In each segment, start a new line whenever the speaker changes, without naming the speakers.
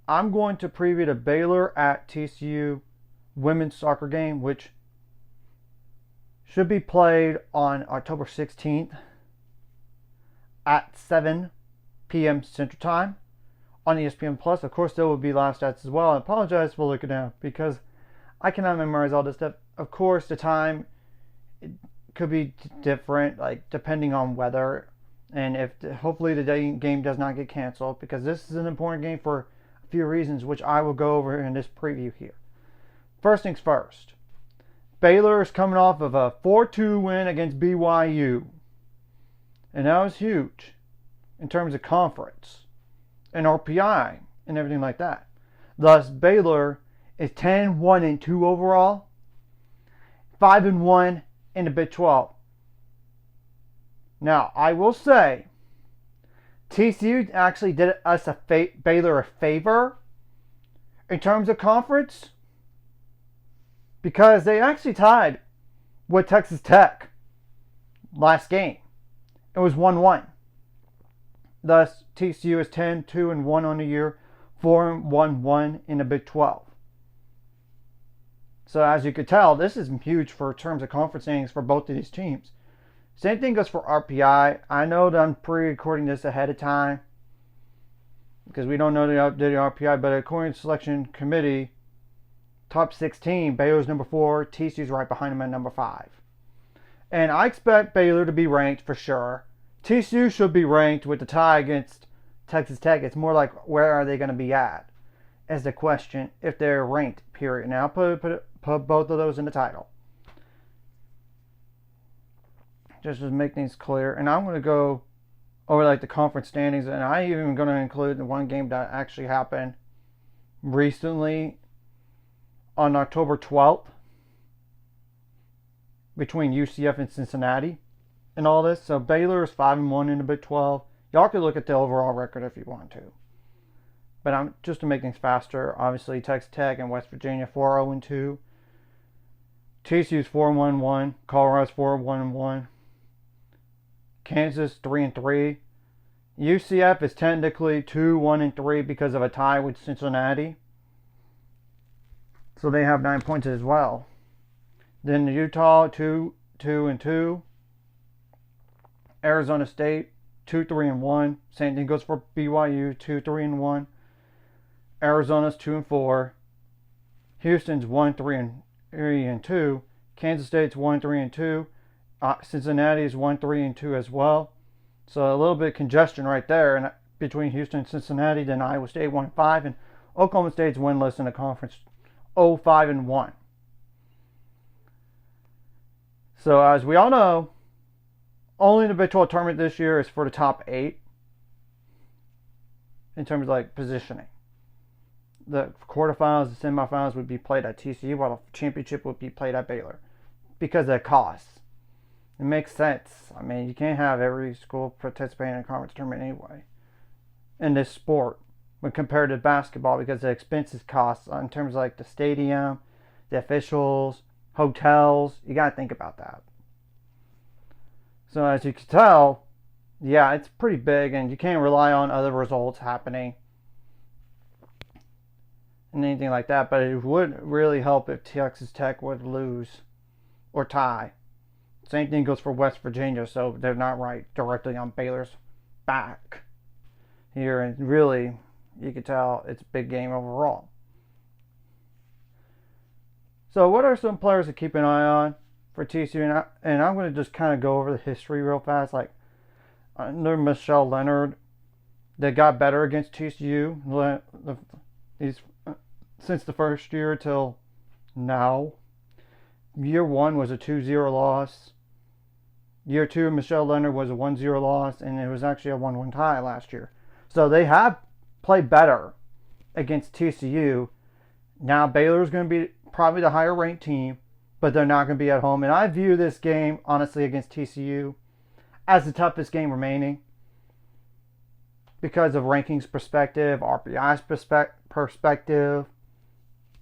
I'm going to preview the Baylor at TCU women's soccer game, which should be played on October 16th at 7 p.m. Central Time on espnplus. Of course, there will be live stats as well. I apologize for looking down because I cannot memorize all this stuff. Of course, the time could be different, like depending on weather, and if hopefully the game does not get canceled, because this is an important game for a few reasons, which I will go over in this preview here. First things first, Baylor is coming off of a 4-2 win against BYU, and that was huge in terms of conference and RPI and everything like that. Thus, Baylor is 10-1-2 overall, 5-1 in the Big 12. Now, I will say, TCU actually did us Baylor a favor in terms of conference, because they actually tied with Texas Tech last game. It was 1-1. Thus, TCU is 10-2-1 on the year, 4-1-1 in the Big 12. So as you could tell, this is huge for terms of conference standings for both of these teams. Same thing goes for RPI. I know that I'm pre-recording this ahead of time because we don't know the updated RPI, but according to selection committee, top 16, Baylor's number 4, TCU's right behind them at number 5. And I expect Baylor to be ranked for sure. TCU should be ranked with the tie against Texas Tech. It's more like, where are they going to be at as the question, if they're ranked, period. Now, put both of those in the title, just to make things clear. And I'm going to go over like the conference standings, and I'm even going to include the one game that actually happened recently on October 12th between UCF and Cincinnati and all this. So Baylor is 5-1 in the Big 12. Y'all could look at the overall record if you want to. But I'm just to make things faster, obviously Texas Tech and West Virginia 4-0-2. TCU's 4-1-1. Colorado's 4-1-1. Kansas 3-3. UCF is technically 2-1-3 because of a tie with Cincinnati. So they have 9 points as well. Then Utah 2-2-2. Arizona State 2-3-1. Same thing goes for BYU 2-3-1. Arizona's 2-4. Houston's 1-3-2. Kansas State's 1-3-2. Cincinnati is 1-3-2 as well. So a little bit of congestion right there and between Houston and Cincinnati. Then Iowa State 1-5, and Oklahoma State's winless in the conference 0-5-1. So as we all know, only the Big 12 tournament this year is for the top 8 in terms of like positioning. The quarterfinals, the semifinals would be played at TCU, while the championship would be played at Baylor because of the costs. It makes sense. I mean, you can't have every school participating in a conference tournament anyway in this sport when compared to basketball, because the expenses costs in terms of like the stadium, the officials, hotels. You got to think about that. So as you can tell, yeah, it's pretty big, and you can't rely on other results happening and anything like that. But it would really help if Texas Tech would lose or tie. Same thing goes for West Virginia, so they're not right directly on Baylor's back here. And really, you can tell it's a big game overall. So what are some players to keep an eye on for TCU? And I'm going to just kind of go over the history real fast. Like, under Michelle Leonard, they got better against TCU since the first year till now. Year 1 was a 2-0 loss. Year 2, Michelle Leonard was a 1-0 loss, and it was actually a 1-1 tie last year. So they have played better against TCU. Now Baylor's going to be probably the higher ranked team, but they're not going to be at home. And I view this game, honestly, against TCU as the toughest game remaining because of rankings perspective, RPI's perspective,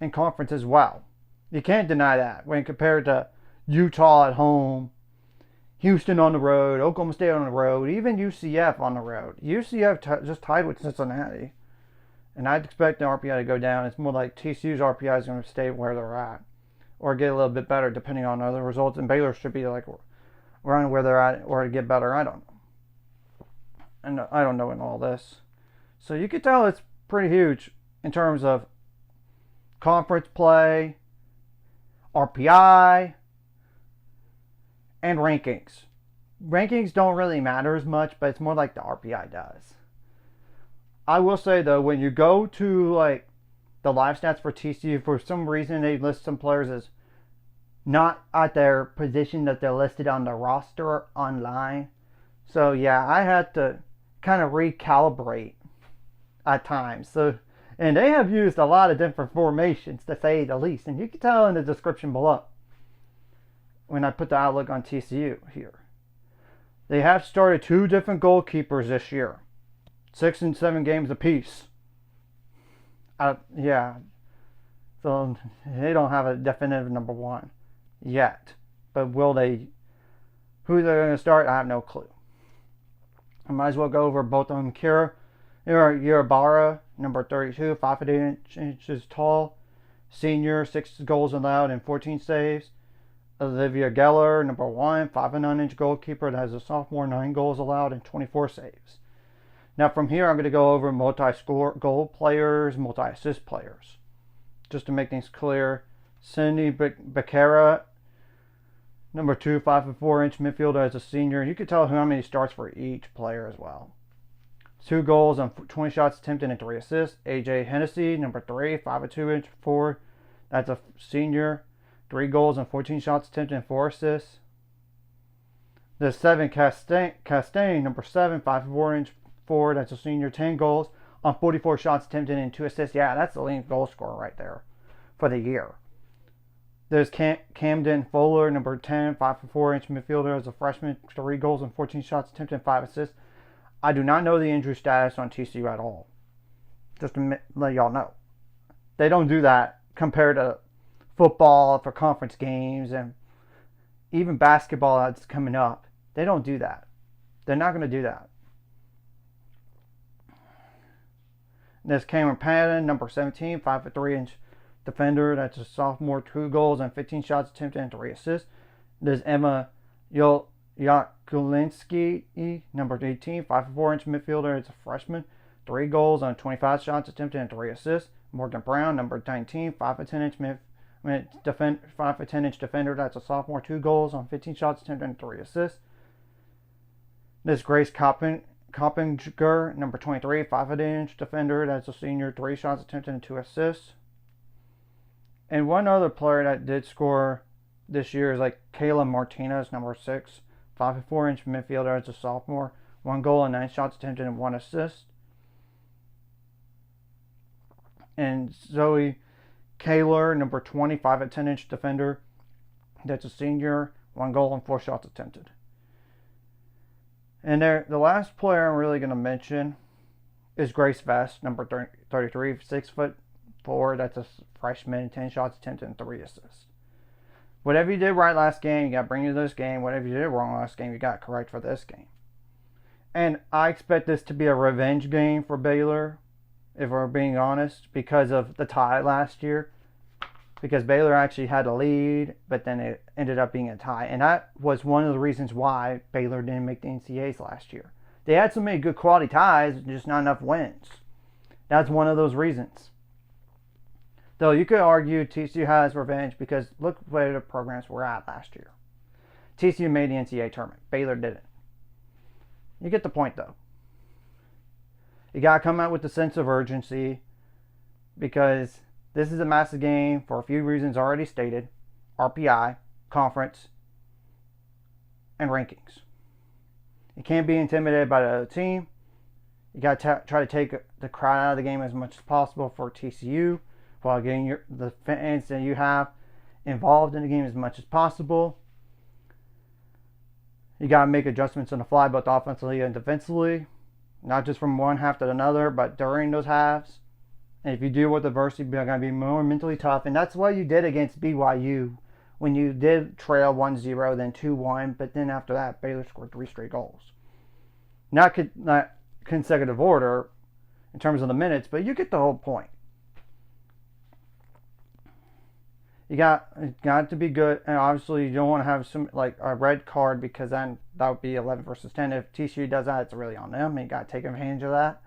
and conference as well. You can't deny that when compared to Utah at home, Houston on the road, Oklahoma State on the road, even UCF on the road. UCF just tied with Cincinnati. And I'd expect the RPI to go down. It's more like TCU's RPI is going to stay where they're at, or get a little bit better depending on other results. And Baylor should be like around where they're at, or to get better. I don't know. And I don't know in all this. So you could tell it's pretty huge in terms of conference play, RPI, and rankings. Rankings don't really matter as much, but it's more like the RPI does. I will say though, when you go to like the live stats for TCU, for some reason they list some players as not at their position that they're listed on the roster online. So yeah, I had to kind of recalibrate at times. So, and they have used a lot of different formations, to say the least. And you can tell in the description below when I put the outlook on TCU here. They have started 2 different goalkeepers this year. 6 and 7 games apiece. Yeah. So they don't have a definitive number 1 yet. But will they? Who they're going to start, I have no clue. I might as well go over both of them. Urabara, number 32, 5 foot 8 inches tall. Senior, 6 goals allowed and 14 saves. Olivia Geller, number 1, 5 and 9 inch goalkeeper that has a sophomore, 9 goals allowed and 24 saves. Now from here, I'm going to go over multi-score goal players, multi-assist players, just to make things clear. Cindy Becerra, number 2, 5 and 4 inch midfielder as a senior. You can tell how many starts for each player as well. 2 goals on 20 shots attempted and 3 assists. AJ Hennessy, number 3, 5 and 2 inch forward. That's a senior. 3 goals on 14 shots attempted and 4 assists. The 7 Castaigne, number 7, 5 and 4 inch forward. That's a senior. 10 goals on 44 shots attempted and 2 assists. Yeah, that's the leading goal scorer right there for the year. There's Camden Fuller, number 10, 5 and 4 inch midfielder as a freshman. 3 goals on 14 shots attempted and 5 assists. I do not know the injury status on TCU at all. Just to let y'all know. They don't do that compared to football for conference games and even basketball that's coming up. They don't do that. They're not going to do that. There's Cameron Patton, number 17, 5 foot 3 inch defender. That's a sophomore, 2 goals and 15 shots attempted and 3 assists. There's Emma Yakulinski, number 18, 5 foot 4 inch midfielder. It's a freshman, 3 goals on 25 shots attempted and 3 assists. Morgan Brown, number 19, 5 foot 10 inch 5 foot 10 inch defender. That's a sophomore, 2 goals on 15 shots attempted and 3 assists. There's Grace Coppinger, number 23, 5 foot 8 inch defender. That's a senior, 3 shots attempted and 2 assists. And one other player that did score this year is like Kayla Martinez, number 6, 5 foot 4 inch midfielder. That's a sophomore, 1 goal and 9 shots attempted and 1 assist. And Zoe Kaler, number 20, 5 foot 10 inch defender. That's a senior, 1 goal and 4 shots attempted. And the last player I'm really going to mention is Grace Vest, number 33, 6 foot 4. That's a freshman, 10 shots attempted and 3 assists. Whatever you did right last game, you got to bring to this game. Whatever you did wrong last game, you got correct for this game. And I expect this to be a revenge game for Baylor, if we're being honest, because of the tie last year. Because Baylor actually had a lead, but then it ended up being a tie. And that was one of the reasons why Baylor didn't make the NCAAs last year. They had so many good quality ties, just not enough wins. That's one of those reasons. Though you could argue TCU has revenge because look where the programs were at last year. TCU made the NCAA tournament. Baylor didn't. You get the point though. You got to come out with a sense of urgency because this is a massive game for a few reasons already stated. RPI, conference, and rankings. You can't be intimidated by the other team. You got to try to take the crowd out of the game as much as possible for TCU while getting the fans that you have involved in the game as much as possible. You got to make adjustments on the fly both offensively and defensively. Not just from one half to another, but during those halves. And if you deal with adversity, you're going to be more mentally tough. And that's what you did against BYU when you did trail 1-0, then 2-1. But then after that, Baylor scored 3 straight goals. Not consecutive order in terms of the minutes, but you get the whole point. You got to be good, and obviously you don't want to have some like a red card, because then that would be 11 versus 10. If TCU does that, it's really on them. You got to take advantage of that.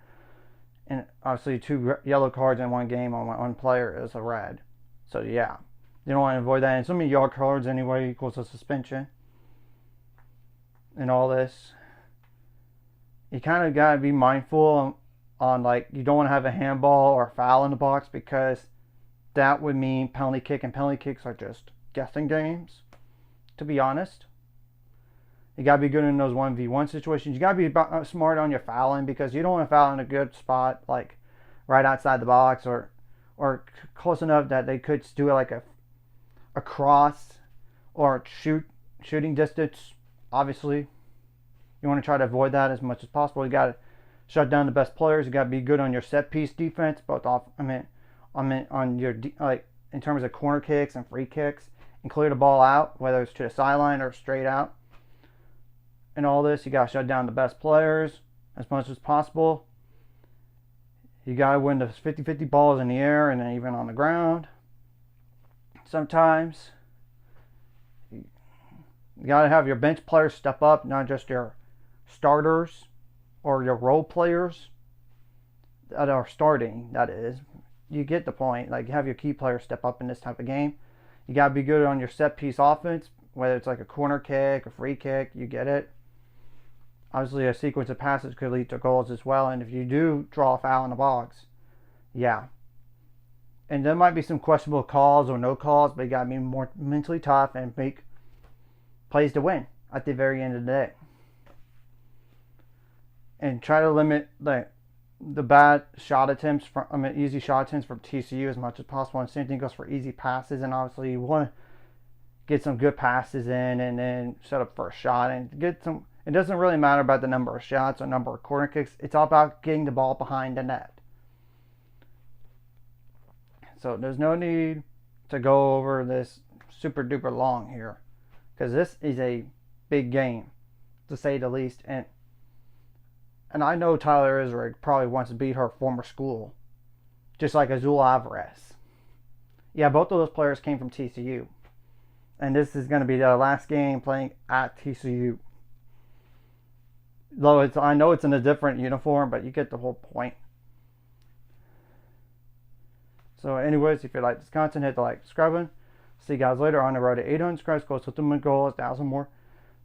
And obviously 2 yellow cards in one game on one player is a red. So yeah, you don't want to avoid that. And so many yellow cards anyway equals a suspension. And all this, you kind of got to be mindful on like, you don't want to have a handball or a foul in the box, because that would mean penalty kick, and penalty kicks are just guessing games, to be honest. You got to be good in those 1v1 situations. You got to be smart on your fouling, because you don't want to foul in a good spot, like right outside the box, or close enough that they could do it like a cross or shooting distance. Obviously, you want to try to avoid that as much as possible. You got to shut down the best players. You got to be good on your set piece defense, both off. On your, like, in terms of corner kicks and free kicks, and clear the ball out, whether it's to the sideline or straight out. And all this, you got to shut down the best players as much as possible. You got to win the 50-50 balls in the air and then even on the ground. Sometimes you got to have your bench players step up, not just your starters or your role players that are starting, that is. You get the point. Like, have your key players step up in this type of game. You got to be good on your set piece offense, whether it's like a corner kick, a free kick. You get it. Obviously, a sequence of passes could lead to goals as well. And if you do draw a foul in the box, yeah. And there might be some questionable calls or no calls, but you got to be more mentally tough and make plays to win at the very end of the day. And try to limit the bad shot attempts easy shot attempts from TCU as much as possible. And same thing goes for easy passes. And obviously, you want to get some good passes in and then set up for a shot and get some. It doesn't really matter about the number of shots or number of corner kicks. It's all about getting the ball behind the net. So there's no need to go over this super duper long here, because this is a big game, to say the least. And I know Tyler Isrick probably wants to beat her former school, just like Azul Alvarez. Yeah, both of those players came from TCU. And this is going to be the last game playing at TCU. Though I know it's in a different uniform, but you get the whole point. So anyways, if you like this content, hit the like, subscribe button. See you guys later on the road to 800 subscribers. Close to my goal, 1,000 more.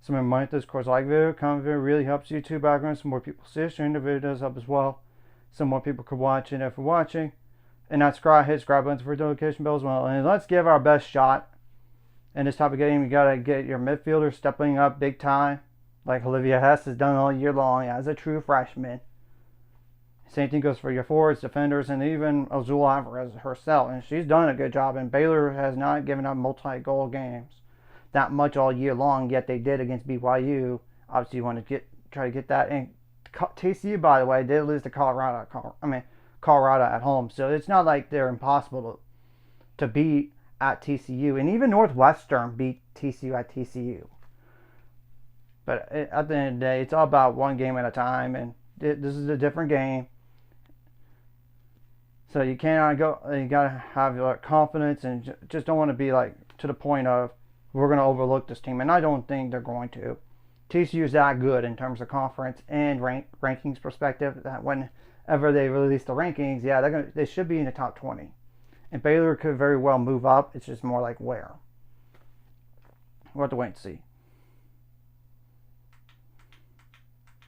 So remind this course, like video, comment video, really helps YouTube background. Some more people see it, sharing the video does help as well. Some more people could watch it if you're watching. And not subscribe, hit subscribe buttons for notification bell as well. And let's give our best shot in this type of game. You gotta get your midfielder stepping up big time, like Olivia Hess has done all year long as a true freshman. Same thing goes for your forwards, defenders, and even Azul Alvarez herself. And she's done a good job. And Baylor has not given up multi-goal games that much all year long, yet they did against BYU. Obviously, you want to try to get that. And TCU, by the way, did lose to Colorado at home. So it's not like they're impossible to beat at TCU. And even Northwestern beat TCU at TCU. But at the end of the day, it's all about one game at a time. And this is a different game. So you cannot go. You gotta have your confidence and just don't want to be like to the point of we're going to overlook this team, and I don't think they're going to. TCU is that good in terms of conference and rankings perspective that whenever they release the rankings, yeah, they should be in the top 20. And Baylor could very well move up. It's just more like where. We'll have to wait and see.